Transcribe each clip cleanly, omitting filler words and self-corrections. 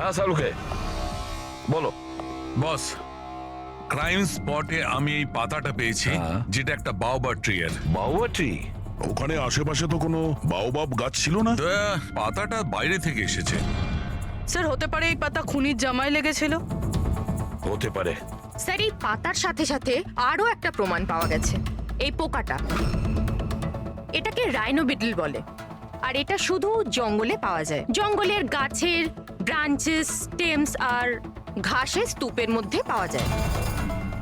হ্যাঁ সালুকে বলো। বস, ক্রাইম স্পটে আমি এই পাতাটা পেয়েছি, যেটা একটা বাওবাব ট্রি এর। বাউবা ট্রি? ওখানে আশেপাশে তো কোনো বাওবাব গাছ ছিল না। পাতাটা বাইরে থেকে এসেছে। স্যার হতে পারে এই পাতা খুনির জামায় লেগেছিল। হতে পারে। স্যার এই পাতার সাথে সাথে আরো একটা প্রমাণ পাওয়া গেছে, এই পোকাটা। এটাকে রাইনো বিটল বলে, আর এটা শুধু জঙ্গলে পাওয়া যায়। জঙ্গলের গাছের ব্রাঞ্চেস, স্টেমস আর ঘাসের স্তূপের মধ্যে পাওয়া যায়।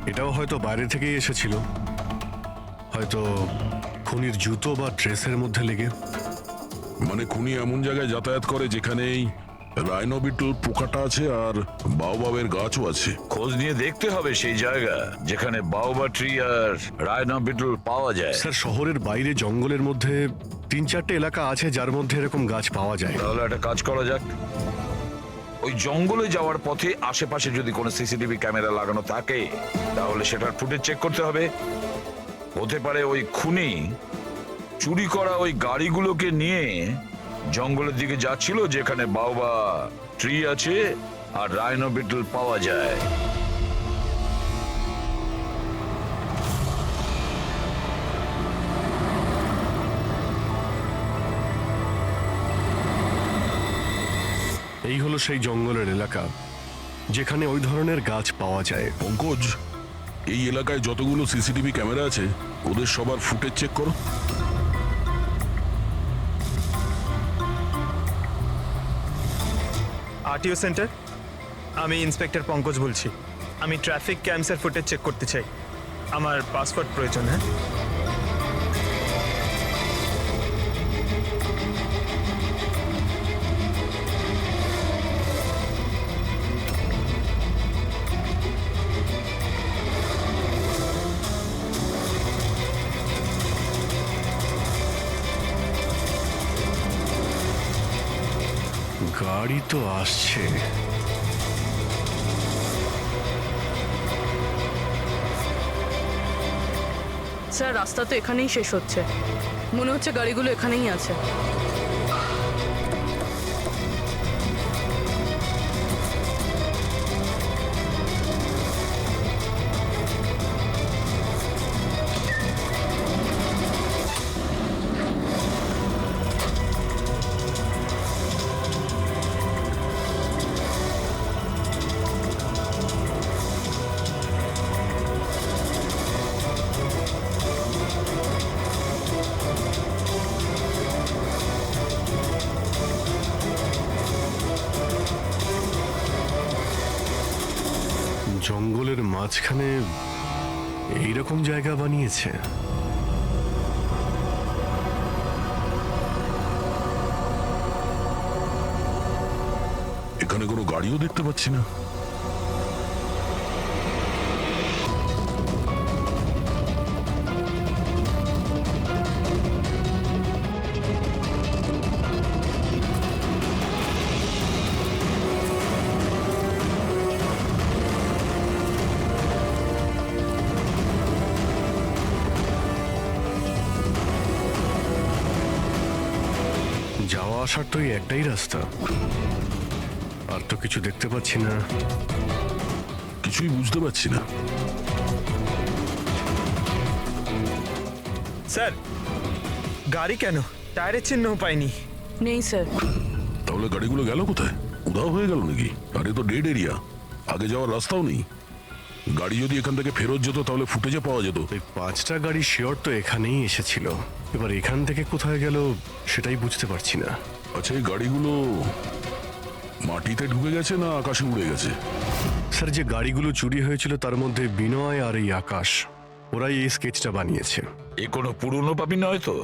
এটাও হয়তো বাইরে থেকেই এসেছিল, হয়তো খুনির জুতো বা ড্রেসের মধ্যে লেগে। মানে খুনি এমন জায়গায় যাতায়াত করে যেখানেই রাইনো বিটল পোকাটা আছে আর বাওবাবের গাছও আছে। খোঁজ নিয়ে দেখতে হবে সেই জায়গা যেখানে বাউবা ট্রি আর রাইনো বিটল পাওয়া যায়। স্যার শহরের বাইরে জঙ্গলের মধ্যে 3-4টে এলাকা আছে যার মধ্যে এরকম গাছ পাওয়া যায়। তাহলে একটা কাজ করা যাক, ওই জঙ্গলে যাওয়ার পথে আশেপাশে যদি কোনো সিসিটিভি ক্যামেরা লাগানো থাকে তাহলে সেটার ফুটেজ চেক করতে হবে। হতে পারে ওই খুনি চুরি করা ওই গাড়িগুলোকে নিয়ে জঙ্গলের দিকে যাচ্ছিল যেখানে বাউবা ট্রি আছে আর রাইনো বিটল পাওয়া যায়। এই হলো সেই জঙ্গলের এলাকা যেখানে ওই ধরনের গাছ পাওয়া যায়। পঙ্কজ, এই এলাকায় যতগুলো সিসিটিভি ক্যামেরা আছে ওদের সবার ফুটেজ চেক করো। আরটিও সেন্টার, আমি ইন্সপেক্টর পঙ্কজ বলছি। আমি ট্রাফিক ক্যামসের ফুটেজ চেক করতে চাই। আমার পাসপোর্ট প্রয়োজন। হ্যাঁ, গাড়ি তো আসছে। স্যার রাস্তা তো এখানেই শেষ হচ্ছে, মনে হচ্ছে গাড়িগুলো এখানেই আছে। জঙ্গলের মাঝখানে এইরকম জায়গা বানিয়েছে। এখানে কোনো গাড়িও দেখতে পাচ্ছি না। যাওয়া আসার তো এই একটাই রাস্তা, আর তো কিছু দেখতে পাচ্ছি না। কিছুই বুঝতে পারছি না। স্যার গাড়ি কেন? টায়ারের চিহ্নও পাইনি। নেই স্যার। তাহলে গাড়িগুলো গেল কোথায়? উধাও হয়ে গেল নাকি? আর এ তো ডেড এরিয়া, আগে যাওয়ার রাস্তাও নেই। গাড়ি যদি এখান থেকে ফেরত যেত তাহলে ফুটেজে পাওয়া যেত। এই 5টা গাড়ি শিওর তো এখানেই এসেছিল, এবার এখান থেকে কোথায় গেল সেটাই বুঝতে পারছি না। আচ্ছা, এই গাড়িগুলো মাটিতে ঢুকে গেছে না আকাশে উড়ে গেছে? স্যার যে গাড়িগুলো চুরি হয়েছিল তার মধ্যে বিনয় আর এই আকাশ, ওরাই এই স্কেচটা বানিয়েছে। এ কোনো পুরনো পাবি নয় তো?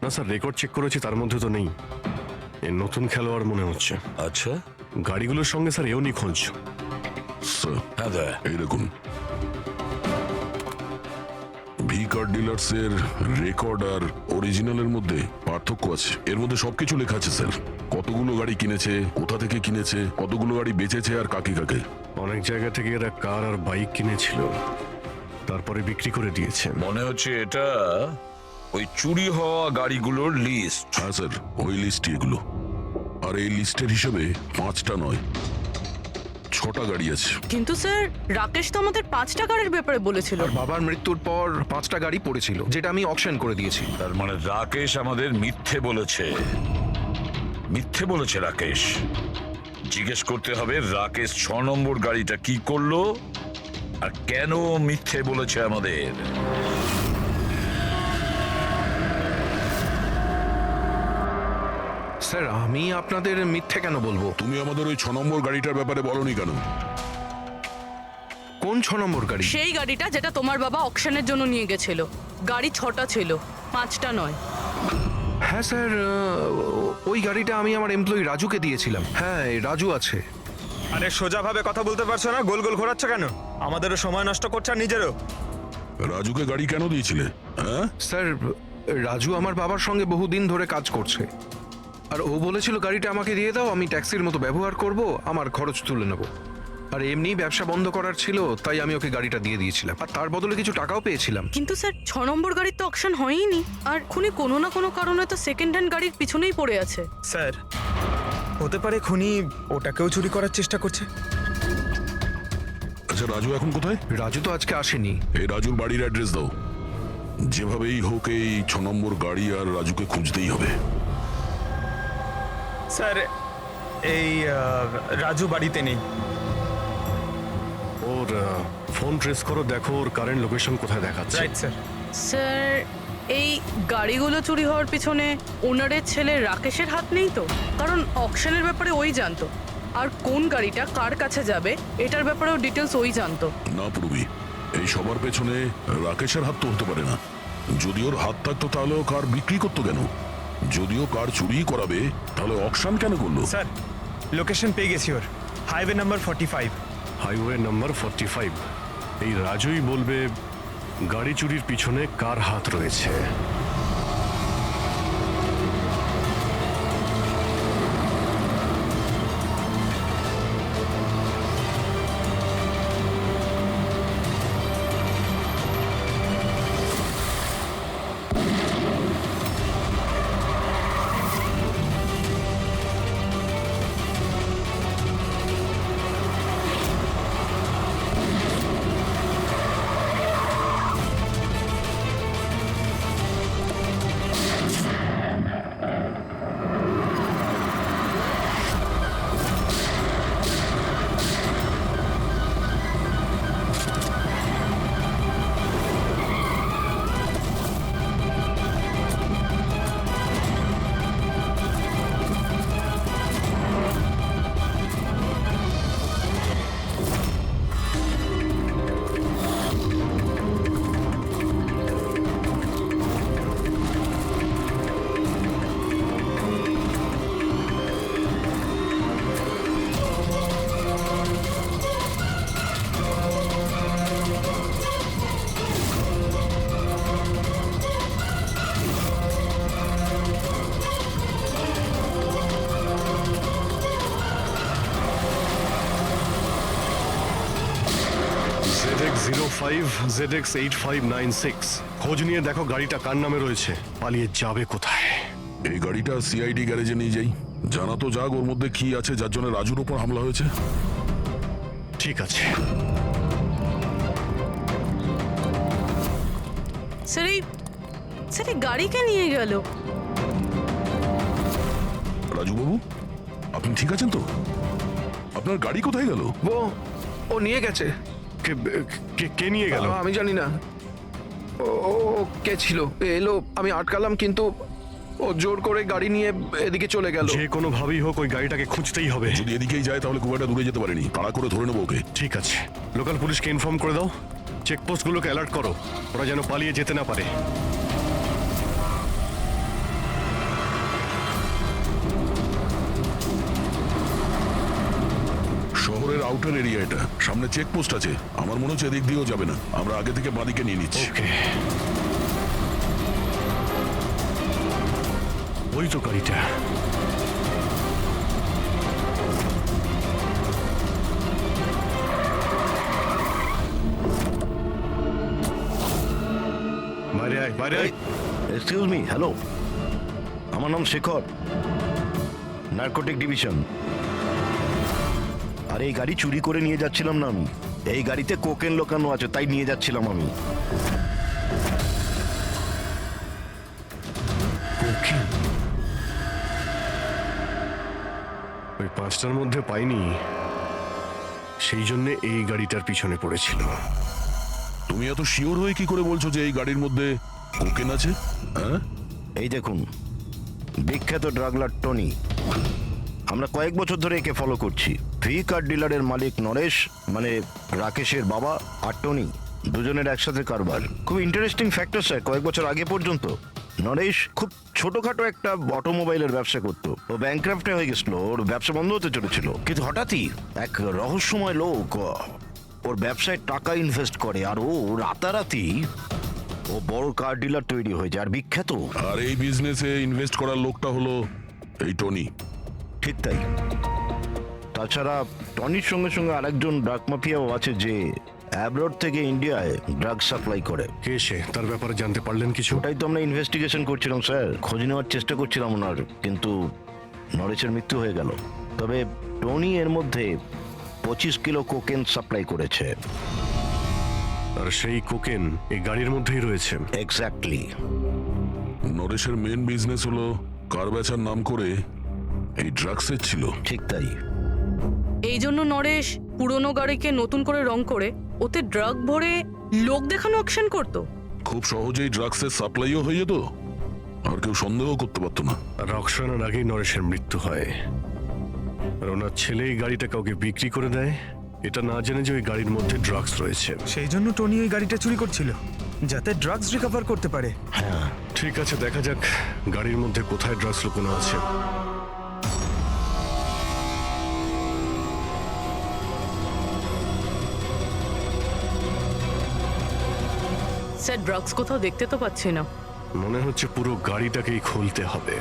না স্যার, রেকর্ড চেক করেছি, তার মধ্যে তো নেই। এ নতুন খেলোয়াড় মনে হচ্ছে। আচ্ছা, গাড়িগুলোর সঙ্গে স্যার এও নিখোঁজ। স্যার, হ্যাঁ দা। এই দেখুন, ভি কার ডিলার্স এর রেকর্ড আর অরিজিনালের মধ্যে পার্থক্য আছে। এর মধ্যে সবকিছু লেখা আছে স্যার, কতগুলো গাড়ি কিনেছে, কোথা থেকে কিনেছে, কতগুলো গাড়ি বেচেছে আর কাকে কাকে। অনেক জায়গা থেকে এরা কার আর বাইক কিনেছিল, তারপরে বিক্রি করে দিয়েছে। মনে হচ্ছে এটা ওই চুরি হওয়া গাড়িগুলোর লিস্ট। হ্যাঁ স্যার, ওই লিস্টই এগুলো। আর এই লিস্টের হিসেবে 5টা নয়, 6টা গাড়ি আছে। কিন্তু স্যার রাকেশ তো আমাদের 5টা গাড়ির ব্যাপারে বলেছিল। আর বাবার মৃত্যুর পর 5টা গাড়ি পড়েছিল, যেটা আমি অকশন করে দিয়েছি। তার মানে রাকেশ আমাদের মিথ্যে বলেছে। মিথ্যে বলেছে রাকেশ। জিজ্ঞেস করতে হবে রাকেশ 6 নম্বর গাড়িটা কি করলো আর কেন মিথ্যে বলেছে আমাদের। স্যার, আমি আপনাদের মিথ্যে কেন বলবো? তুমি আমাদের ওই 6 নম্বর গাড়িটার ব্যাপারে বলনি কেন? কোন 6 নম্বর গাড়ি? সেই গাড়িটা যেটা তোমার বাবা অকশনের জন্য নিয়ে গেছিল। গাড়ি 6টা ছিল, 5টা নয়। হ্যাঁ স্যার, ওই গাড়িটা আমি আমার এমপ্লয়ি রাজুকে দিয়েছিলাম। হ্যাঁ, এই রাজু আছে। আরে সোজাভাবে কথা বলতে পারছো না, গোল গোল ঘোরাচ্ছ কেন? আমাদেরও সময় নষ্ট করছে আর নিজেরও। রাজুকে গাড়ি কেন দিয়েছিলে? হ্যাঁ, স্যার, রাজু আমার বাবার সঙ্গে বহুদিন ধরে কাজ করছে, আর ও বলেছিল গাড়িটা আমাকে দিয়ে দাও, আমি ট্যাক্সির মতো ব্যবহার করব, আমার খরচ তুলে নেব। আর এমনি ব্যবসা বন্ধ করার ছিল, তাই আমি ওকে গাড়িটা দিয়ে দিয়েছিলাম, আর তার বদলে কিছু টাকাও পেয়েছিলাম। কিন্তু স্যার 6 নম্বর গাড়ির তো অকশন হয়নি। আর খুনি কোনো না কোনো কারণে তো সেকেন্ড হ্যান্ড গাড়ির পিছনেই পড়ে আছে। স্যার, হতে পারে খুনি ওটাকেও চুরি করার চেষ্টা করছে। আচ্ছা, রাজু এখন কোথায়? রাজু তো আজকে আসেনি। এই রাজুর বাড়ির অ্যাড্রেস দাও। যেভাবেই হোক এই 6 নম্বর গাড়ি আর রাজুকে খুঁজতেই হবে। স্যার, এই রাজু বাড়িতে নেই। ওর ফোন ট্রেস করো, দেখো ওর কারেন্ট লোকেশন কোথায় দেখাচ্ছে। Right sir. স্যার এই গাড়িগুলো চুরি হওয়ার পিছনে ওনারের ছেলে রাকেশের হাত নেই তো? কারণ অকশনের ব্যাপারে ওই জানতো, আর কোন গাড়িটা কার কাছে যাবে এটার ব্যাপারেও ডিটেলস ওই জানতো। না পূর্বী, এই সবার পেছনে রাকেশের হাত তো হতে পারে না। যদি ওর হাত থাকতো তাহলে ও কার বিক্রি করতো কেন? যদিও কার চুরি করাবে তাহলে অকশন কেন করলো? স্যার, লোকেশন পেয়ে গেছি ওর। Highway number 45। Highway number 45। এই রাজুই বলবে গাড়ি চুরির পিছনে কার হাত রয়েছে। ZX05 ZX8596 খোঁজ নিয়ে দেখো গাড়িটা কার নামে রয়েছে, পালিয়ে যাবে কোথায়। এই গাড়িটা সিআইডি গ্যারেজে নিয়ে যাই, জানা তো যাক ওর মধ্যে কি আছে যার জন্য রাজুর উপর হামলা হয়েছে। ঠিক আছে। স্যার এই গাড়িকে নিয়ে গেল। রাজুবাবু, আপনি ঠিক আছেন তো? আপনার গাড়ি কোথায় গেল? ও নিয়ে গেছে। কে নিয়ে গেল? আমি জানি না। ও কে ছিল, এলো, আমি আটকালাম, কিন্তু ও জোর করে গাড়ি নিয়ে এদিকে চলে গেল। যে কোনো ভাবেই হোক ওই গাড়িটাকে খুঁজতেই হবে। যদি এদিকেই যায় তাহলে খুব একটা দূরে যেতে পারেনি, তাড়া করে ধরে নেবো ওকে। ঠিক আছে, লোকাল পুলিশকে ইনফর্ম করে দাও, চেকপোস্টগুলোকে অ্যালার্ট করো, ওরা যেন পালিয়ে যেতে না পারে। শহরের আউটার এরিয়া এটা, সামনে চেকপোস্ট আছে, আমার মনে হচ্ছে এদিক দিয়েও যাবে না, আমরা আগে থেকে বাদিকে নিয়ে নিচ্ছি। ওকে, ওই তো গাড়িটা। বাইরে আয়, বাইরে আয়। এক্সকিউজ মি, হ্যালো, আমার নাম শেখর, নার্কোটিক ডিভিশন। আর এই গাড়ি চুরি করে নিয়ে যাচ্ছিলাম না আমি, এই গাড়িতে কোকেন লোকানো আছে তাই নিয়ে যাচ্ছিলাম আমি। কোকেন? ওই 5টার মধ্যে পাইনি, সেই জন্য এই গাড়িটার পিছনে পড়েছিল। তুমি এত শিওর হয়ে কি করে বলছো যে এই গাড়ির মধ্যে কোকেন আছে? হ্যাঁ, এই দেখুন, বিখ্যাত ড্রাগলার টনি, আমরা কয়েক বছর ধরে একে ফলো করছি। ভি কার ডিলারের মালিক নরেশ, মানে রাকেশের বাবা, আর টনি দুজনের একসাথে কারবার। খুব ইন্টারেস্টিং ফ্যাক্টর স্যার, কয়েক বছর আগে পর্যন্ত নরেশ খুব ছোটখাটো একটা অটোমোবাইলের ব্যবসা করতো। ও ব্যাংক্রাফ্টে হয়ে গেছিল, ওর ব্যবসা বন্ধ হতে চলেছিল, কিন্তু হঠাৎই এক রহস্যময় লোক ওর ব্যবসায় টাকা ইনভেস্ট করে, আর ও রাতারাতি ও বড় কার ডিলার তৈরি হয়ে যায়, আর বিখ্যাত। আর এই বিজনেসে ইনভেস্ট করার লোকটা হলো এই টনি। ঠিক তাই। তাছাড়া টনির সঙ্গে সঙ্গে আরেকজন ড্রাগ মাফিয়াও আছে যে অ্যাব্রড থেকে ইন্ডিয়ায় ড্রাগ সাপ্লাই করে। কে সে? তার ব্যাপারে জানতে পারলেন কিছু? ওটাই তো আমরা ইনভেস্টিগেশন করছিলাম স্যার, খোঁজ নেওয়ার চেষ্টা করছিলাম ওনার, কিন্তু নরেশের মৃত্যু হয়ে গেল। তবে টনি এর মধ্যে 25 কিলো কোকেন সাপ্লাই করেছে। আর সেই কোকেন এই গাড়ির মধ্যেই রয়েছে। এক্স্যাক্টলি। নরেশের মেন বিজনেস হলো কার বেচার নাম করে এই ড্রাগসের ছিল। ঠিক তাই। এই জন্য নরেশ পুরনো গাড়িকে নতুন করে রং করে ওতে ড্রাগ ভরে লোক দেখানো অকশন করতো। খুব সহজেই ড্রাগসের সাপ্লাইও হয়ে যেত, আর কেউ সন্দেহ করতে পারতো না। আর রক্সানার আগেই নরেশের মৃত্যু হয়, আর ওনার ছেলে এই গাড়িটা কাউকে বিক্রি করে দেয়, এটা না জেনে যে ওই গাড়ির মধ্যে ড্রাগস রয়েছে। সেই জন্য টনি ওই গাড়িটা চুরি করছিল, যাতে ড্রাগস রিকভার করতে পারে। হ্যাঁ, ঠিক আছে, দেখা যাক গাড়ির মধ্যে কোথায় ড্রাগস লুকোনো আছে। স্যার, ড্রাগস কোথাও দেখতে তো পাচ্ছি না। মনে হচ্ছে পুরো গাড়িটাকেই খুলতে হবে।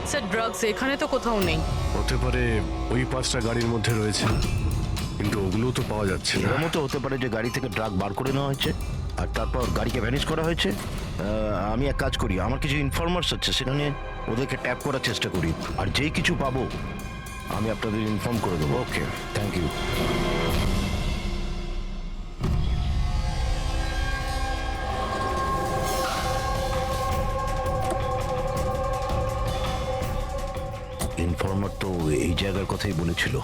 স্যার, ড্রাগস এখানে তো কোথাও নেই। হতে পারে ওই 5টা গাড়ির মধ্যে রয়েছে, কিন্তু ওগুলো তো পাওয়া যাচ্ছে না। এরকম তো হতে পারে যে গাড়ি থেকে ড্রাগ বার করে নেওয়া হয়েছে আর তারপর গাড়িকে ভ্যানিশ করা হয়েছে। আমি এক কাজ করি, আমার কিছু ইনফরমার্স আছে, সেখানে ওদেরকে ট্যাপ করার চেষ্টা করি, আর যেই কিছু পাবো আমি আপনাদের ইনফর্ম করে দেবো। ওকে, থ্যাংক ইউ। ইনফর্মার তো এই জায়গার কথাই বলেছিল।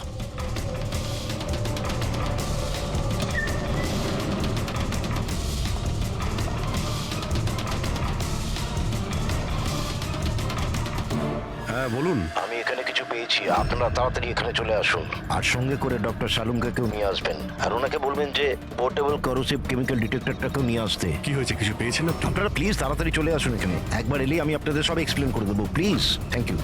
হ্যাঁ বলুন। আমি এখানে কিছু পেয়েছি, আপনারা তাড়াতাড়ি এখানে চলে আসুন, আর সঙ্গে করে ডক্টর শালুমকেও নিয়ে আসবেন, আর ওনাকে বলবেন যে পোর্টেবল করোসিভ কেমিক্যাল ডিটেক্টরটাকেও নিয়ে আসতে। কি হয়েছে, কিছু পেয়েছেন আপনি? আপনারা প্লিজ তাড়াতাড়ি চলে আসুন এখানে, একবার এলেই আমি আপনাদের সব এক্সপ্লেন করে দেবো, প্লিজ। Thank you.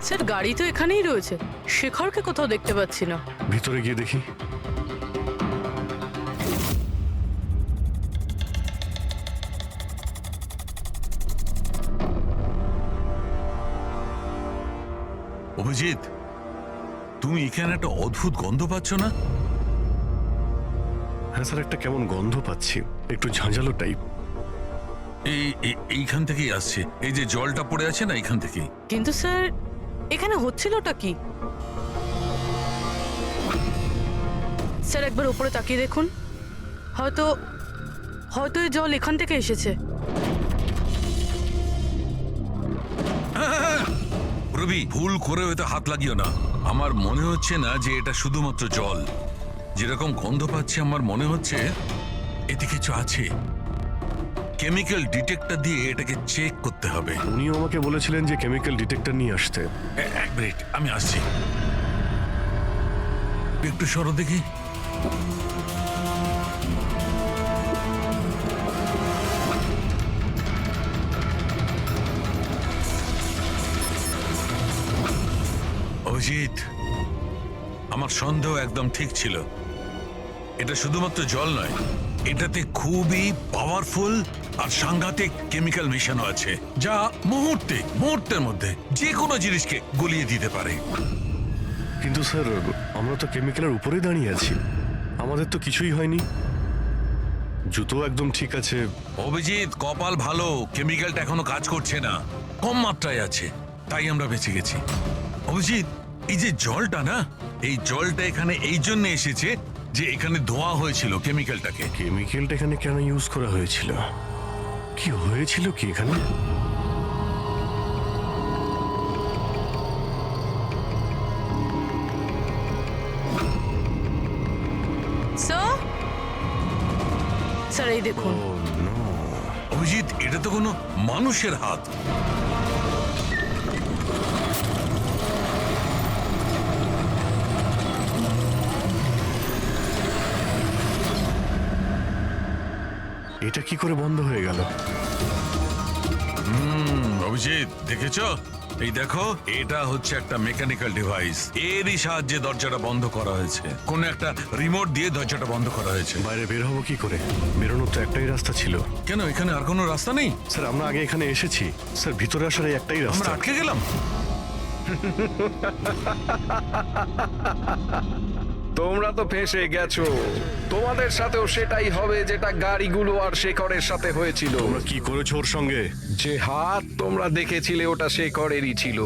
স্যার, গাড়ি তো এখানেই রয়েছে, শেখরকে কোথাও দেখতে পাচ্ছি না। ভিতরে গিয়ে দেখি। অভিজিৎ, তুমি এখানে একটা অদ্ভুত গন্ধ পাচ্ছ না? হ্যাঁ স্যার, একটা কেমন গন্ধ পাচ্ছি, একটু ঝাঁঝালো টাইপ। এইখান থেকেই আসছে, এই যে জলটা পড়ে আছে না, এইখান থেকেই। কিন্তু স্যার, এখানে হচ্ছিলটা কি? স্যার, একবার উপরে তাকিয়ে দেখুন, হয়তো হয়তো এই জল এখান থেকে এসেছে। রবি, ভুল করে হয়তো হাত লাগিও না। আমার মনে হচ্ছে না যে এটা শুধুমাত্র জল, যেরকম গন্ধ পাচ্ছি আমার মনে হচ্ছে এতে কিছু আছে। কেমিক্যাল ডিটেক্টর দিয়ে এটাকে চেক করতে হবে। উনিও আমাকে বলেছিলেন যে কেমিক্যাল ডিটেক্টর নিয়ে আসতে। এক মিনিট, আমি আসছি। একটু সরো দেখি। অভিজিৎ, আমার সন্দেহ একদম ঠিক ছিল। এটা শুধুমাত্র জল নয়, এটাতে খুবই পাওয়ারফুল আর সাংঘাতিক কেমিক্যাল মেশানো আছে, যা মুহূর্তের মধ্যে যে কোনো জিনিসকে গলিয়ে দিতে পারে। কিন্তু স্যার, আমরা তো কেমিক্যালের উপরেই দাঁড়িয়ে আছি, আমাদের তো কিছুই হয়নি, জুতো একদম ঠিক আছে। অভিজিৎ, কপাল ভালো, কেমিক্যালটা এখনো কাজ করছে না, কম মাত্রায় আছে, তাই আমরা বেঁচে গেছি। অভিজিৎ, এই যে জলটা না, এই জলটা এখানে এই জন্য এসেছে যে এখানে ধোয়া হয়েছিল কেমিক্যালটাকে। কেমিক্যালটা এখানে কেন ইউজ করা হয়েছিল? কি হয়েছিল কি এখানে? স্যার এই দেখুন। ও নো, অভিজিৎ, এটা তো কোনো মানুষের হাত। এটা কি করে বন্ধ হয়ে গেল? অভিজিৎ, দেখেছো? এই দেখো, এটা হচ্ছে একটা মেকানিক্যাল ডিভাইস, এরই সাহায্যে দরজাটা বন্ধ করা হয়েছে। কোন একটা রিমোট দিয়ে দরজাটা বন্ধ করা হয়েছে। বাইরে বের হবো কি করে? বেরোনোর তো একটাই রাস্তা ছিল। কেন, এখানে আর কোনো রাস্তা নেই? স্যার, আমরা আগে এখানে এসেছি স্যার, ভিতরে আসার এই একটাই আমরা রাস্তা। আটকে গেলাম। তোমরা তো ফেঁসে গেছো, তোমাদের সাথেও সেটাই হবে যেটা গাড়িগুলো আর শেখরের সাথে হয়েছিল। তোমরা কি করেছো ওর সঙ্গে? যে হাত তোমরা দেখেছিলে ওটা শেখরেরই ছিল।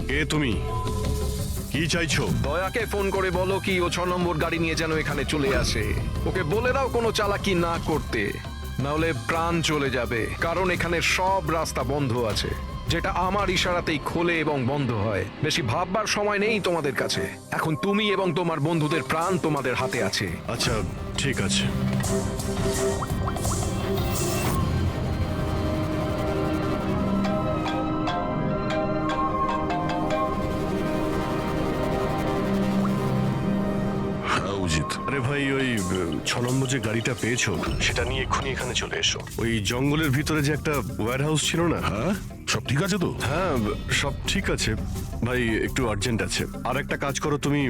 কে তুমি? কি চাইছো? দয়াকে ফোন করে বলো কি ও 6 নম্বর গাড়ি নিয়ে যেন এখানে চলে আসে। ওকে বলে দাও কোনো চালাকি না করতে, নাহলে প্রাণ চলে যাবে। কারণ এখানে সব রাস্তা বন্ধ আছে, যেটা আমার ইশারাতেই খোলে এবং বন্ধ হয়। বেশি ভাববার সময় নেই তোমাদের কাছে। এখন তুমি এবং তোমার বন্ধুদের প্রাণ তোমাদের হাতে আছে। আচ্ছা, ঠিক আছে। হ্যাঁ অভিজিৎ, আরে ভাই, ওই 6 নম্বর যে গাড়িটা পেয়েছো সেটা নিয়ে এক্ষুনি এখানে চলে এসো। ওই জঙ্গলের ভিতরে যে একটা ওয়্যার হাউস ছিল না? হ্যাঁ সব ঠিক আছে তো? হ্যাঁ, সব ঠিক আছে ভাই, একটু আর্জেন্ট আছে। আর একটা কাজ করো, তুমি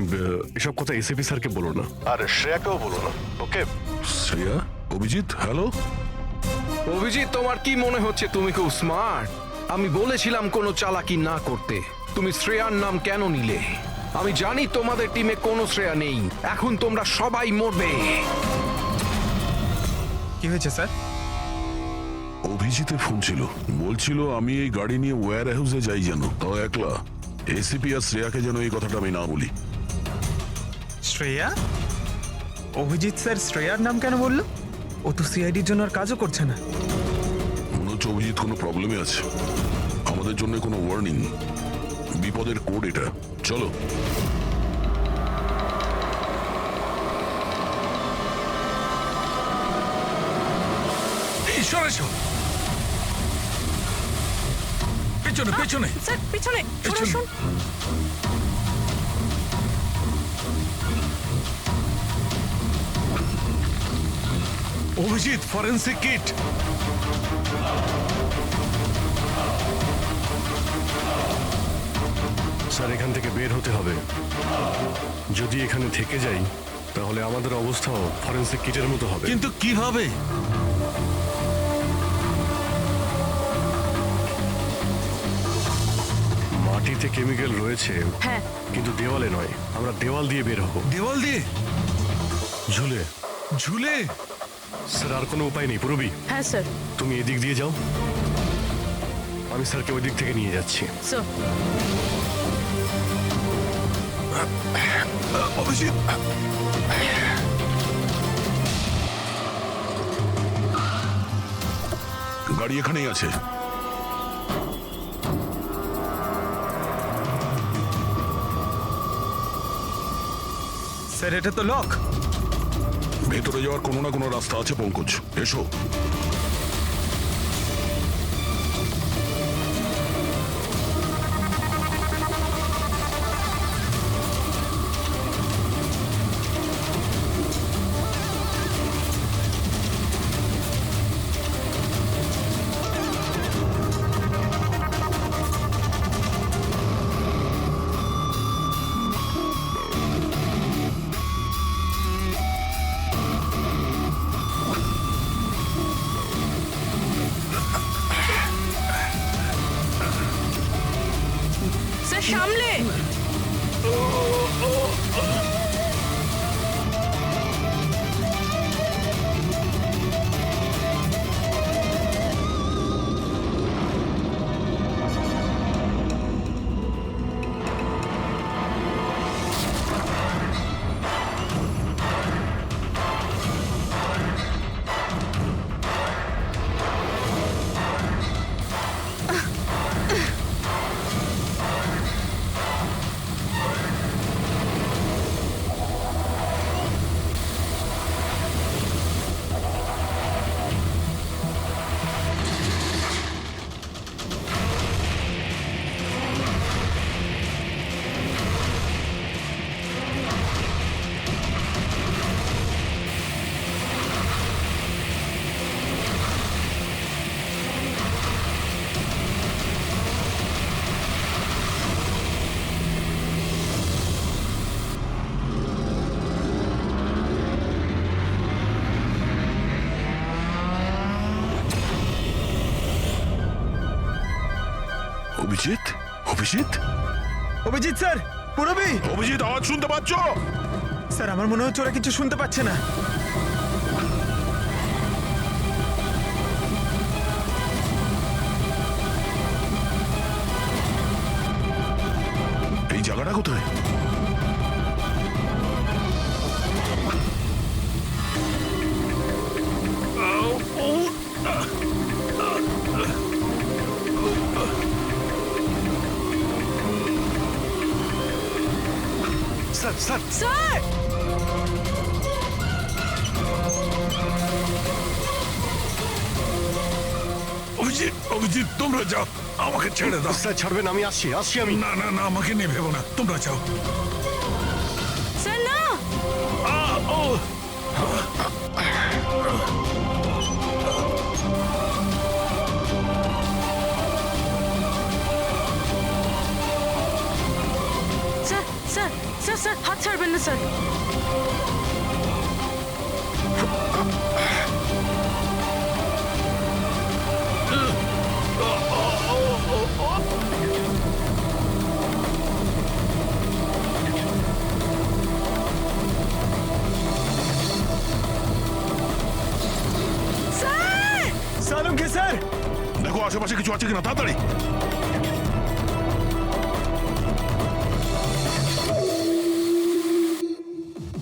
এসব কথা এসিপি স্যারকে বলো না, আর শ্রেয়াকেও বলো না, ওকে? শ্রেয়া? অভিজিৎ, হ্যালো। অভিজিৎ, তোমার কি মনে হচ্ছে তুমি খুব স্মার্ট? আমি বলেছিলাম কোনো চালাকি না করতে। তুমি শ্রেয়ার নাম কেন নিলে? আমি জানি তোমাদের টিমে কোনো শ্রেয়া নেই। এখন তোমরা সবাই মরবে। কি হয়েছে স্যার? অভিজিতের ফোন ছিল, বলছিল আমি এই গাড়ি নিয়ে ওয়্যার হাউসে যাই যেন, তাও একলা। এসিপি আর শ্রেয়াকে যেন এই কথাটা আমি না বলি। শ্রেয়া? অভিজিৎ স্যার শ্রেয়ার নাম কেন বললো? ও তো সিআইডির জন্য আর কাজও করছে না। মনে হচ্ছে অভিজিৎ কোনো প্রবলেমে আছে। আমাদের জন্য কোনো ওয়ার্নিং, বিপদের কোড এটা। চলো। ঈশ্বর, এসো। পেছনে পেছনে। স্যার পিছনে চলে পেছনে। আসুন। Abhijit, forensic kit. স্যার, এখান থেকে বের হতে হবে। যদি এখানে থেকে যাই তাহলে আমাদের অবস্থাও ফরেন্সিক কিটের মতো হবে। কিন্তু কিভাবে? মাটিতে কেমিক্যাল রয়েছে, হ্যাঁ, কিন্তু দেওয়ালে নয়। আমরা দেওয়াল দিয়ে বের হবো, দেওয়াল দিয়ে? ঝুলে। ঝুলে? স্যার, আর কোনো উপায় নেই। পুরবি, হ্যাঁ স্যার। তুমি এদিক দিয়ে যাও, আমি স্যারকে ওই দিক থেকে নিয়ে যাচ্ছি। স্যার অভিজিৎ, গাড়ি এখানেই আছে। স্যার, এটা তো লক। ভেতরে যাওয়ার কোনো না কোনো রাস্তা আছে পঙ্কজ, এসো। সামলে। অভিজিৎ, অভিজিৎ, অভিজিৎ স্যার, পুরবি অভিজিৎ, আওয়াজ শুনতে পাচ্ছ? স্যার, আমার মনে হচ্ছে ওরা কিছু শুনতে পাচ্ছে না। এই জায়গাটা কোথায়? Sir sir sir, Abhijit, Abhijit, তোমরা যাও, আমাকে ছেড়ে দাও। স্যার ছাড়বেন, আমি আসছি আসছি আমি। না না না, আমাকে নিয়ে ভেবো না, তোমরা যাও। স্যার না। স্যার স্যার স্যার স্যার, হাত ছাড়বেন না স্যার। স্যার, সালুকে স্যার, দেখো আশেপাশে কিছু আছে কিনা, তাড়াতাড়ি।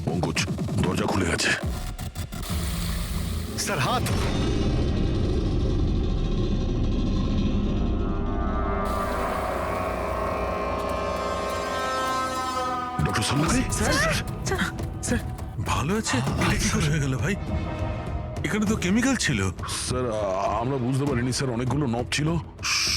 পঙ্কজ, দরজা খুলে গেছে। স্যার হাত। ডক্টর সালুকে, স্যার ভালো আছে? এটা কি করে হয়ে গেল ভাই? এখানে তো কেমিক্যাল ছিল। স্যার আমরা বুঝতে পারিনি স্যার, অনেকগুলো নব ছিল,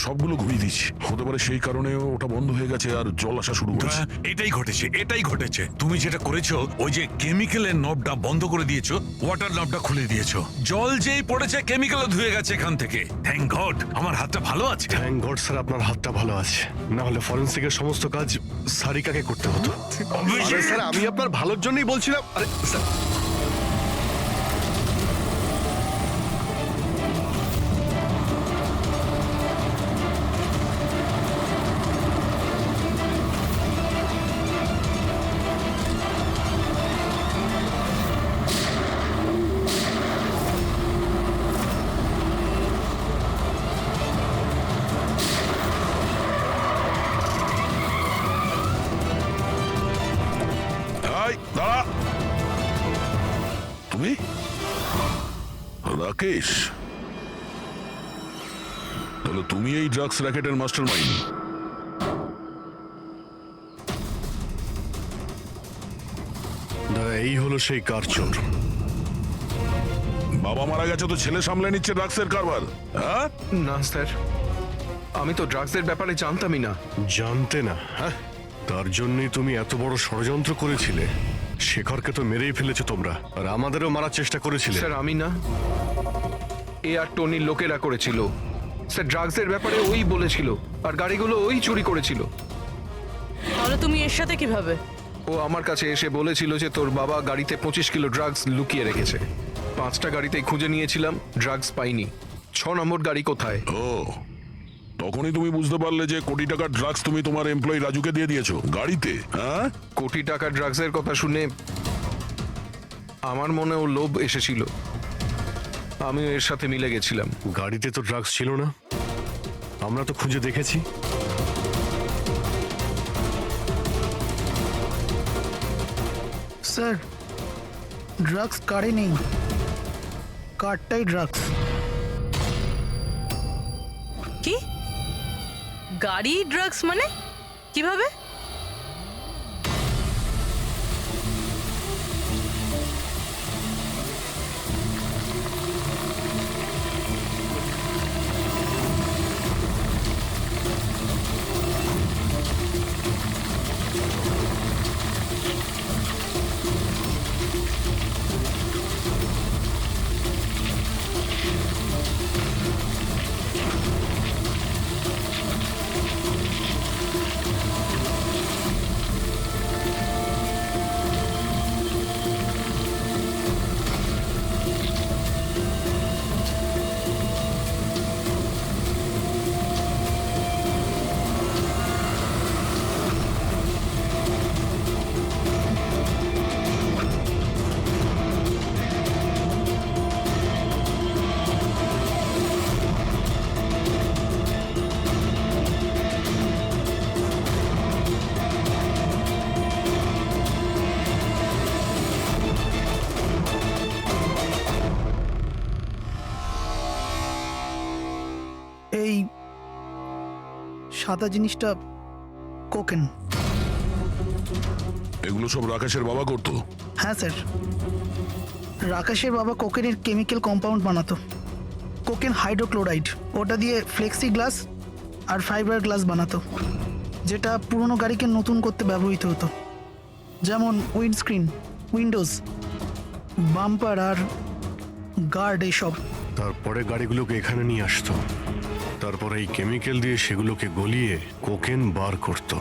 সবগুলো ঘুরিয়ে দিচ্ছি। হতে পারে সেই কারণে ওটা বন্ধ হয়ে গেছে আর জল আসা শুরু করেছে। হ্যাঁ, এটাই ঘটেছে, এটাই ঘটেছে। তুমি যেটা করেছো, ওই যে কেমিক্যালের নবটা বন্ধ করে দিয়েছো, ওয়াটার নবটা খুলে দিয়েছো। জল যেই পড়েছে, কেমিক্যাল ধুয়ে গেছে এখান থেকে। থ্যাংক গড, আমার হাতটা ভালো আছে। থ্যাংক গড স্যার, আপনার হাতটা ভালো আছে, না হলে ফরেন্সিকের সমস্ত কাজ সারিকাকে করতে হতো। আরে স্যার, আমি আপনার ভালোর জন্যই বলছিলাম। আরে স্যার, এই, দাঁড়া। তুমি রাকেশ? তাহলে তুমি এই ড্রাগস র্যাকেটের মাস্টার মাইন্ড। দাদা, এই হলো সেই কারচোর। বাবা মারা গেছে তো ছেলে সামলে নিচ্ছে ড্রাগসের কারবার, হ্যাঁ? না স্যার, আমি তো ড্রাগসের ব্যাপারে জানতামই না। জানতে না? হ্যাঁ, তার জন্যই তুমি এত বড় ষড়যন্ত্র করেছিলে। শেখরকে তো মেরেই ফেলেছো তোমরা, আর আমাদেরও মারার চেষ্টা করেছিলে। স্যার আমি না, এ আর টনির লোকেরা করেছিল। স্যার ড্রাগসের ব্যাপারে ওই বলেছিল, আর গাড়িগুলো ওই চুরি করেছিল। তাহলে তুমি এর সাথে কিভাবে? ও আমার কাছে এসে বলেছিল যে তোর বাবা গাড়িতে 25 কিলো ড্রাগস লুকিয়ে রেখেছে। 5টা গাড়িতেই খুঁজে নিয়েছিলাম, ড্রাগস পাইনি। 6 নম্বর গাড়ি কোথায়? ও, তখনই তুমি বুঝতে পারলে যে কোটি টাকার ড্রাগস তুমি তোমার এমপ্লয়ি রাজুকে দিয়ে দিয়েছো গাড়িতে, হ্যাঁ? কোটি টাকা ড্রাগসের কথা শুনে আমার মনেও লোভ এসেছিল, আমিও এর সাথে মিলে গেছিলাম। গাড়িতে তো ড্রাগস ছিল না, আমরা তো খুঁজে দেখেছি। স্যার, ড্রাগস কারে নেই, কারটাই ড্রাগস। কি গাড়ি ড্রাগস মানে কিভাবে? এই সাদা জিনিসটা কোকেন। এগুলো সব রাকেশের বাবা করতো। হ্যাঁ স্যার, রাকেশের বাবা কোকেনের কেমিক্যাল কম্পাউন্ড বানাতো, কোকেন হাইড্রোক্লোরাইড। ওটা দিয়ে ফ্লেক্সি গ্লাস আর ফাইবার গ্লাস বানাতো, যেটা পুরনো গাড়িকে নতুন করতে ব্যবহৃত হতো, যেমন উইন্ডস্ক্রিন, উইন্ডোজ, বাম্পার আর গার্ড এইসব। তারপরে গাড়িগুলোকে এখানে নিয়ে আসতো, তারপরে এই কেমিক্যাল দিয়ে সেগুলোকে গলিয়ে কোকেন বার করত।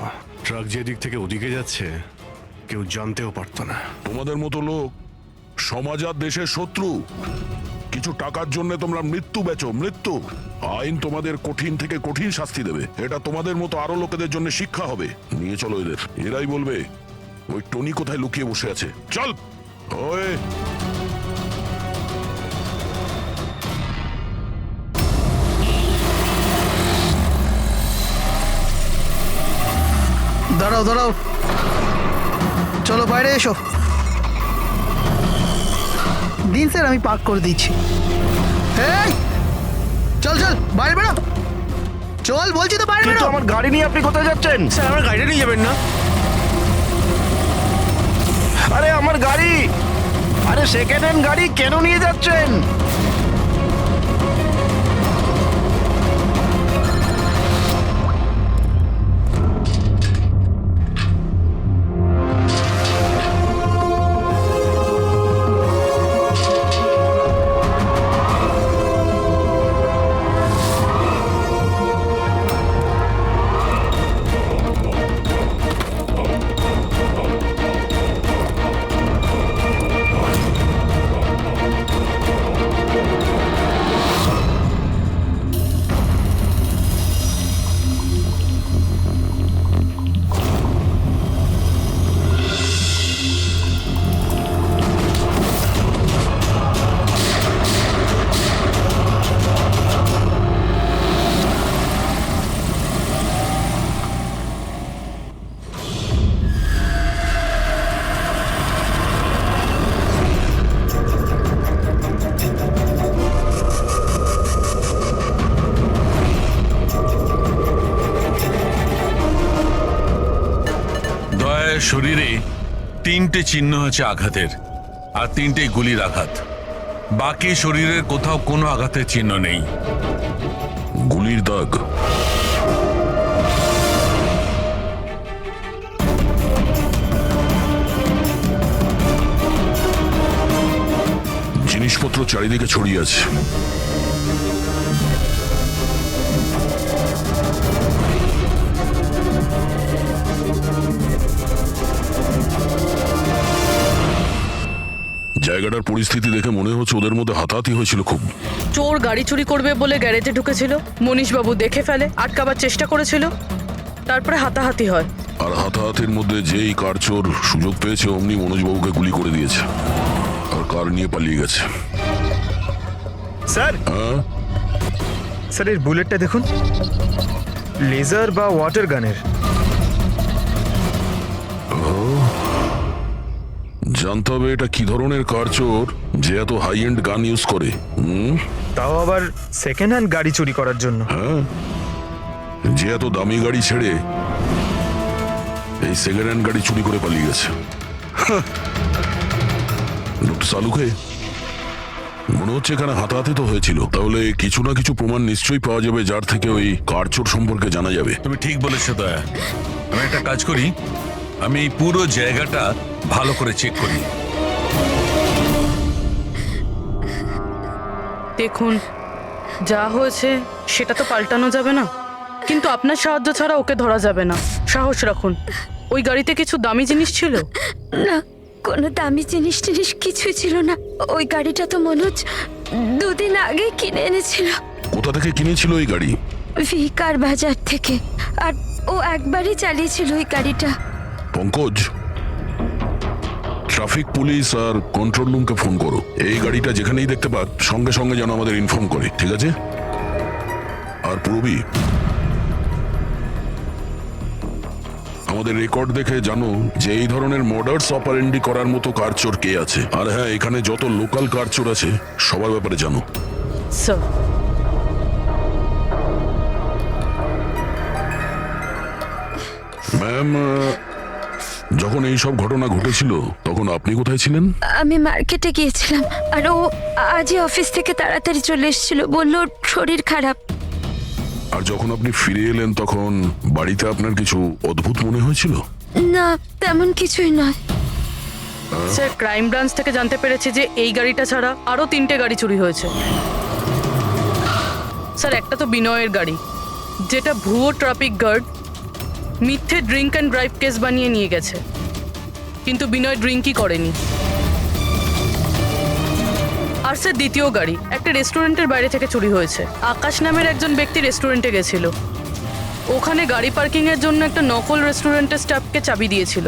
ট্রাক যেদিক থেকে ওদিকে যাচ্ছে কেউ জানতেও পারতো না। তোমাদের মতো লোক সমাজ আর দেশের শত্রু। কিছু টাকার জন্য তোমরা মৃত্যু বেচো, মৃত্যু। আইন তোমাদের কঠিন থেকে কঠিন শাস্তি দেবে। এটা তোমাদের মতো আরো লোকেদের জন্য শিক্ষা হবে। নিয়ে চলো এদের, এরাই বলবে ওই টনি কোথায় লুকিয়ে বসে আছে। চল ওই। দাঁড়াও দাঁড়াও, চলো বাইরে এসো। দিন স্যার, আমি পার্ক করে দিচ্ছি। এই চল চল, বাইরে বেরো, চল বলছি তো, বাইরে বেরো। আমার গাড়ি নিয়ে আপনি কোথায় যাচ্ছেন? স্যার, আমার গাড়িটা নিয়ে যাবেন না? আরে আমার গাড়ি, আরে সেকেন্ড হ্যান্ড গাড়ি কেন নিয়ে যাচ্ছেন? শরীরে 3টে চিহ্ন আছে আঘাতের, আর 3টে গুলির আঘাত। বাকি শরীরের কোথাও কোনো আঘাতের চিহ্ন নেই। গুলির দাগ। জিনিসপত্র চারিদিকে ছড়িয়ে আছে। জায়গাটার পরিস্থিতি দেখে মনে হচ্ছে ওদের মধ্যে হাতাহাতি হয়েছিল খুব। চোর গাড়ি চুরি করবে বলে গ্যারেজে ঢুকেছিল, মনীশবাবু দেখে ফেলে, আটকাবার চেষ্টা করেছিল, তারপরে হাতাহাতি হয়। আর হাতাহাতির মধ্যে যেই কার চোর সুযোগ পেয়েছে অমনি মনোজবাবুকে গুলি করে দিয়েছে আর কার নিয়ে পালিয়ে গেছে। স্যার হ্যাঁ, স্যার এর বুলেটটা দেখুন, লেজার বা ওয়াটার গানের। জানতে হবে এটা কি ধরনের কার চোর যে এত হাই এন্ড গান ইউজ করে। তাও আবার সেকেন্ড হ্যান্ড গাড়ি চুরি করার জন্য। হ্যাঁ, যে এত দামি গাড়ি ছেড়ে এই সেকেন্ড হ্যান্ড গাড়ি চুরি করে পালিয়ে গেছে। লোকটা চালুকে মনে হচ্ছে এখানে হাতাহাতি তো হয়েছিল, তাহলে কিছু না কিছু প্রমাণ নিশ্চয়ই পাওয়া যাবে যার থেকে ওই কার চোর সম্পর্কে জানা যাবে। তুমি ঠিক বলেছো দয়া। আমি একটা কাজ করি, আমি এই পুরো জায়গাটা ভালো করে চেক করি। দেখুন, যা হয়েছে সেটা তো পাল্টানো যাবে না, কিন্তু আপনার সাহায্য ছাড়া ওকে ধরা যাবে না। সাহস রাখুন। ওই গাড়িতে কিছু দামি জিনিস ছিল? না, কোনো দামি জিনিস টিনিস কিছুই ছিল না। ওই গাড়িটা তো মনোজ 2 দিন আগে কিনে এনেছিল কোথা থেকে কিনেছিল এই গাড়ি? ভিকার বাজার থেকে, আর ও একবারই চালিয়েছিল ওই গাড়িটা। পঙ্কজ, ট্রাফিক পুলিশ আর কন্ট্রোল রুমকে ফোন করো। এই গাড়িটা যেখানেই দেখতে পাক সঙ্গে সঙ্গে যেন আমাদের ইনফর্ম করে, ঠিক আছে? আর পূরবী, আমাদের রেকর্ড দেখে জানো যে এই ধরনের মর্ডার্স অপারেন্ডি করার মতো কার চোর কে আছে। আর হ্যাঁ, এখানে যত লোকাল কার চোর আছে সবার ব্যাপারে জানো। স্যার, ম্যাম, যখন এই সব ঘটনা ঘটেছিল তখন আপনি কোথায় ছিলেন? আমি মার্কেটে গিয়েছিলাম, আর ও আজই অফিস থেকে তাড়াতাড়ি চলে এসেছিল, বললো ওর শরীর খারাপ। আর যখন আপনি ফিরে এলেন তখন বাড়িতে আপনার কিছু অদ্ভুত মনে হয়েছিল? না, তেমন কিছুই নয়। স্যার, ক্রাইম ব্রাঞ্চ থেকে জানতে পেরেছি যে এই গাড়িটা ছাড়া আরো 3টে গাড়ি চুরি হয়েছে। স্যার, একটা তো বিনয়ের গাড়ি, যেটা ভুয়ো ট্রাফিক গার্ড মিথ্যে ড্রিঙ্ক অ্যান্ড ড্রাইভ কেস বানিয়ে নিয়ে গেছে, কিন্তু বিনয় ড্রিঙ্কই করেনি। আর স্যার, দ্বিতীয় গাড়ি একটা রেস্টুরেন্টের বাইরে থেকে চুরি হয়েছে। আকাশ নামের একজন ব্যক্তি রেস্টুরেন্টে গেছিল, ওখানে গাড়ি পার্কিং এর জন্য একটা নকল রেস্টুরেন্টের স্টাফকে চাবি দিয়েছিল,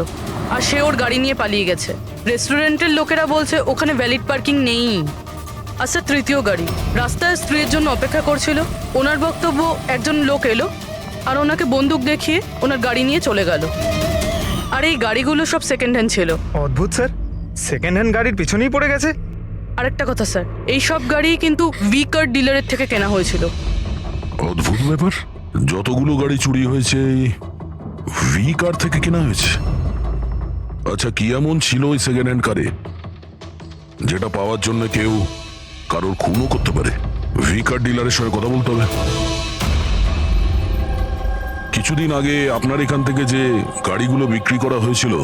আর সে ওর গাড়ি নিয়ে পালিয়ে গেছে। রেস্টুরেন্টের লোকেরা বলছে ওখানে ভ্যালিড পার্কিং নেই। আর স্যার, তৃতীয় গাড়ি রাস্তায় স্ত্রীর জন্য অপেক্ষা করছিল, ওনার বক্তব্য একজন লোক এলো আর ওনাকে বন্দুক দেখিয়ে ওনার গাড়ি নিয়ে চলে গেল। আর এই গাড়িগুলো সব সেকেন্ড হ্যান্ড ছিল। অদ্ভুত স্যার, সেকেন্ড হ্যান্ড গাড়ির পিছনেই পড়ে গেছে। আরেকটা কথা স্যার, এই সব গাড়ি কিন্তু ভি কার ডিলারের থেকে কেনা হয়েছিল। অদ্ভুত ব্যাপার, যতগুলো গাড়ি চুরি হয়েছে ভি কার থেকে কেনা হয়েছে। আচ্ছা, কি এমন ছিল ওই সেকেন্ড হ্যান্ড কারে যেটা পাওয়ার জন্য কেউ কারোর খুনও করতে পারে? ভি কার ডিলারের সঙ্গে কথা বলতে হবে। কিছুদিন আগে আপনার এখান থেকে যে গাড়িগুলো বিক্রি করা হয়েছিল,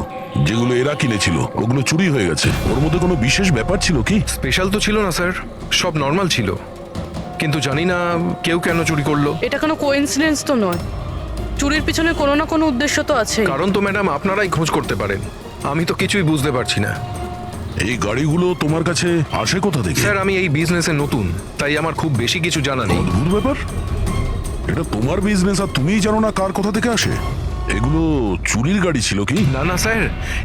যেগুলো এরা কিনেছিল, ওগুলো চুরি হয়ে গেছে। ওর মধ্যে কোনো বিশেষ ব্যাপার ছিল কি? স্পেশাল তো ছিল না স্যার, সব নর্মাল ছিল, কিন্তু জানি না কেউ কেন চুরি করলো। এটা কোনো কোইন্সিডেন্স তো নয়, চুরির পিছনে কোনো না কোনো উদ্দেশ্য তো আছে। কারণ তো ম্যাডাম আপনারাই খোঁজ করতে পারেন, আমি তো কিছুই বুঝতে পারছি না। এই গাড়িগুলো তোমার কাছে আসে কোথা থেকে? স্যার, আমি এই বিজনেসে নতুন, তাই আমার খুব বেশি কিছু জানা নেই। অদ্ভুত ব্যাপার, এটা তোমার বিজনেস আর তুমিই জানো না কার কোথা থেকে আসে? এগুলো চুরির গাড়ি ছিল কি? না না স্যার,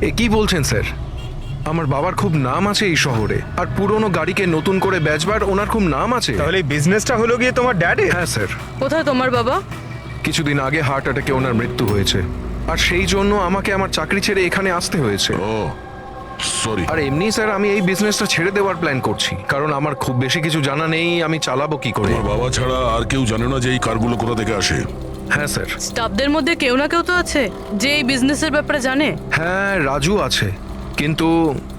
এ কি বলছেন স্যার? আমার বাবার খুব নাম আছে এই শহরে, আর পুরনো গাড়িকে নতুন করে বেচবার ওনার খুব নাম আছে। তাহলে এই বিজনেসটা হলো গিয়ে তোমার ড্যাডের? হ্যাঁ স্যার, কোথায় তোমার বাবা? কিছুদিন আগে হার্ট অ্যাটাকে ওনার মৃত্যু হয়েছে, আর সেই জন্য আমাকে আমার চাকরি ছেড়ে এখানে আসতে হয়েছে। ও সরি। আর এমনি স্যার, আমি এই বিজনেসটা ছেড়ে দেওয়ার প্ল্যান করছি, কারণ আমার খুব বেশি কিছু জানা নেই, আমি চালাবো কি করে। তোমার বাবা ছাড়া আর কেউ জানে না যে এই কারগুলো কোথা থেকে আসে? হ্যাঁ স্যার। স্টাফদের মধ্যে কেউ না কেউ তো আছে যে এই বিজনেসের ব্যাপারে জানে। হ্যাঁ, রাজু আছে, কিন্তু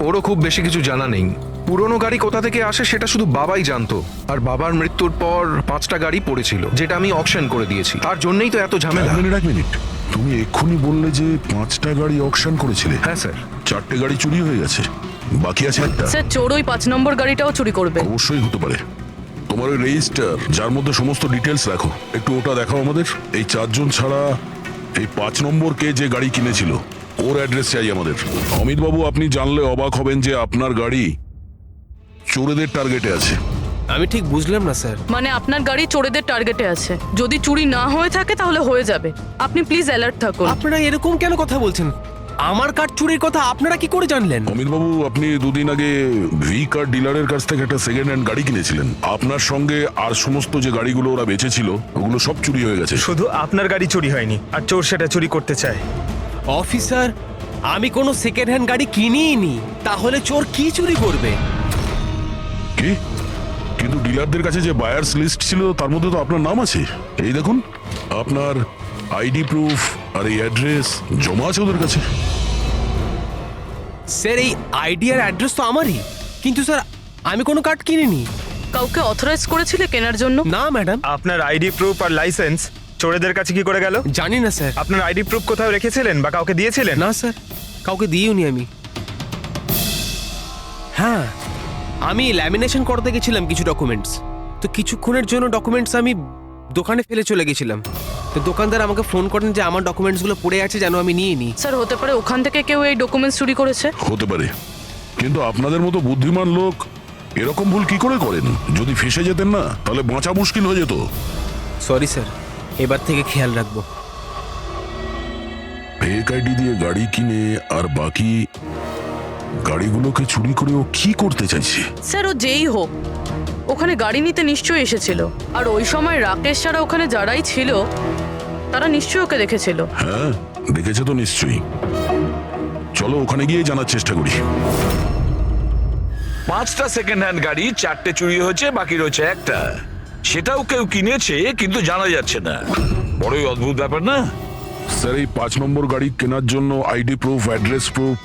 ওরও খুব বেশি কিছু জানা নেই। পুরনো গাড়ি কোথা থেকে আসে সেটা শুধু বাবাই জানতো, আর বাবার মৃত্যুর পর 5টা গাড়ি পড়েছিল, যেটা আমি অকশন করে দিয়েছি। তার জন্যই তো এত ঝামেলা। এক মিনিট, তুমি এক্ষুনি বললে যে 5টা গাড়ি অকশন করেছিলে? হ্যাঁ স্যার। 4টে গাড়ি চুরি হয়ে গেছে, বাকি আছে একটা। স্যার, চোর ওই 5 নম্বর গাড়িটাও চুরি করবে। অবশ্যই হতে পারে। তোমার ওই রেজিস্টার যার মধ্যে সমস্ত ডিটেলস রাখো, একটু ওটা দেখাও আমাদের। এই 4 জন ছাড়া এই 5 নম্বর কে যে গাড়ি কিনেছিল ওর অ্যাড্রেস চাই আমাদের। অমিত বাবু, আপনি জানলে অবাক হবেন যে আপনার গাড়ি চোরেদের টার্গেটে আছে। আমি ঠিক বুঝলাম না স্যার। মানে আপনার গাড়ি চোরেদের টার্গেটে আছে। যদি চুরি না হয়ে থাকে তাহলে হয়ে যাবে। আপনি প্লিজ অ্যালার্ট থাকুন। আপনারা এরকম কেন কথা বলছেন? আমার কার চুরির কথা আপনারা কি করে জানলেন? অমিত বাবু, আপনি দুদিন আগে ভি কার ডিলারের কাছ থেকে একটা সেকেন্ড হ্যান্ড গাড়ি কিনেছিলেন। আপনার সঙ্গে আর সমস্ত যে গাড়িগুলো ওরা বেচেছিল ওগুলো সব চুরি হয়ে গেছে। শুধু আপনার গাড়ি চুরি হয়নি, আর চোর সেটা চুরি করতে চায়। অফিসার, আমি কোনো সেকেন্ড হ্যান্ড গাড়ি কিনিই নি, তাহলে চোর কি চুরি করবে? কি? কিন্তু ডিলারদের কাছে যে বায়ার্স লিস্ট ছিল তার মধ্যে তো আপনার নাম আছে। এই দেখুন, আপনার আইডি প্রুফ আর এই অ্যাড্রেস জমা আছে ওদের কাছে। স্যার, এই আইডিয়ার অ্যাড্রেস তো আমারই, কিন্তু স্যার আমি কোনো কার্ড কিনিনি। কাউকে অথরাইজ করেছিলে কেনার জন্য? না ম্যাডাম। আপনার আইডি প্রুফ আর লাইসেন্স চোরেদের কাছে কি করে গেল? জানি না স্যার। আপনার আইডি প্রুফ কোথাও রেখেছিলেন বা কাউকে দিয়েছিলেন? না স্যার, কাউকে দিইওনি আমি। হ্যাঁ, আমি ল্যামিনেশন করতে গেছিলাম কিছু ডকুমেন্টস, তো কিছুক্ষণের জন্য ডকুমেন্টস আমি দোকানে ফেলে চলে গেছিলাম। তো দোকানদার আমাকে ফোন করেন যে আমার ডকুমেন্টসগুলো পড়ে আছে, যেন আমি নিয়ে নিই। স্যার, হতে পারে ওখান থেকে কেউ এই ডকুমেন্টস চুরি করেছে। হতে পারে, কিন্তু আপনাদের মতো বুদ্ধিমান লোক এরকম ভুল কি করে করেন? যদি ফেসে যেতেন না তাহলে বাঁচা মুশকিল হয়ে যেত। সরি স্যার, এবার থেকে খেয়াল রাখবো। ফেক আইডি দিয়ে গাড়ি কিনে আর বাকি গাড়িগুলোকে চুরি করে ও কি করতে চাইছে? স্যার, ও যেই হোক ওখানে গাড়ি নিতে নিশ্চয়ই এসেছিল, আর ওই সময় রাকেশ ছাড়া ওখানে যারাই ছিল তারা নিশ্চয়ই ওকে দেখেছিল। হ্যাঁ, দেখেছে তো নিশ্চয়ই। চলো ওখানে গিয়ে জানার চেষ্টা করি। 5টা সেকেন্ড হ্যান্ড গাড়ি, 4টে চুরি হয়েছে, বাকি রয়েছে একটা। সেটাও কেউ কিনেছে কিন্তু জানা যাচ্ছে না। বড়ই অদ্ভুত ব্যাপার না? স্যার, এই 5 নম্বর গাড়ি কেনার জন্য আইডি প্রুফ, অ্যাড্রেস প্রুফ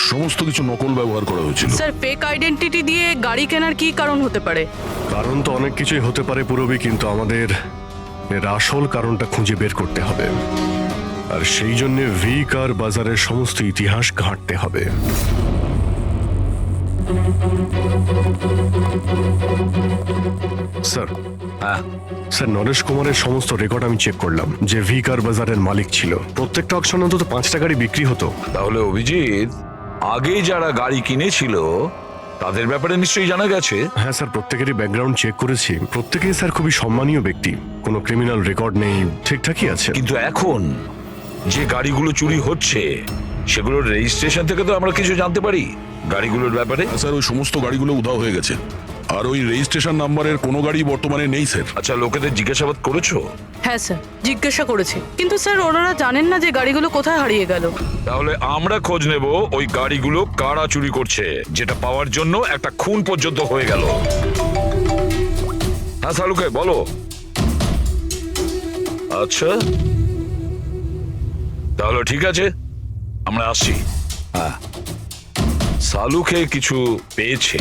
সমস্ত কিছু নকল ব্যবহার করা হয়েছিল। স্যার, ফেক আইডেন্টিটি দিয়ে গাড়ি কেনার কি কারণ হতে পারে? কারণ তো অনেক কিছুই হতে পারে পুরবি, কিন্তু আমাদের এর আসল কারণটা খুঁজে বের করতে হবে, আর সেই জন্য ভি কার বাজারের সমস্ত ইতিহাস ঘাঁটতে হবে। স্যার, স্যার, নরেশ কুমারের সমস্ত রেকর্ড আমি চেক করলাম, যে ভি কার বাজারের মালিক ছিল। প্রত্যেকটা অকশনে অন্তত 5টা গাড়ি বিক্রি হতো। তাহলে অভিজিৎ, আগে যারা গাড়ি কিনেছিল তাদের ব্যাপারে নিশ্চয়ই জানা গেছে। হ্যাঁ স্যার, প্রত্যেকেরই ব্যাকগ্রাউন্ড চেক করেছি। প্রত্যেকেই স্যার খুবই সম্মানীয় ব্যক্তি, কোনো ক্রিমিনাল রেকর্ড নেই, ঠিকঠাকই আছে। কিন্তু এখন যে গাড়িগুলো চুরি হচ্ছে সেগুলোর রেজিস্ট্রেশন থেকে তো আমরা কিছু জানতে পারি গাড়িগুলোর ব্যাপারে। স্যার, ওই সমস্ত গাড়িগুলো উধাও হয়ে গেছে, আর ওই রেজিস্ট্রেশন নাম্বারের কোনো গাড়ি বর্তমানে নেই স্যার। আচ্ছা, লোকেদের জিজ্ঞাসাবাদ করেছো? হ্যাঁ স্যার, জিজ্ঞাসা করেছি, কিন্তু স্যার ওনারা জানেন না যে গাড়িগুলো কোথায় হারিয়ে গেল। তাহলে আমরা খোঁজ নেব ওই গাড়িগুলো কারা চুরি করছে, যেটা পাওয়ার জন্য একটা খুন পর্যন্ত হয়ে গেল। হ্যাঁ সালুকে বলো। আচ্ছা, তাহলে ঠিক আছে, আমরা আসছি। হ্যাঁ, সালুকে কিছু পেয়েছে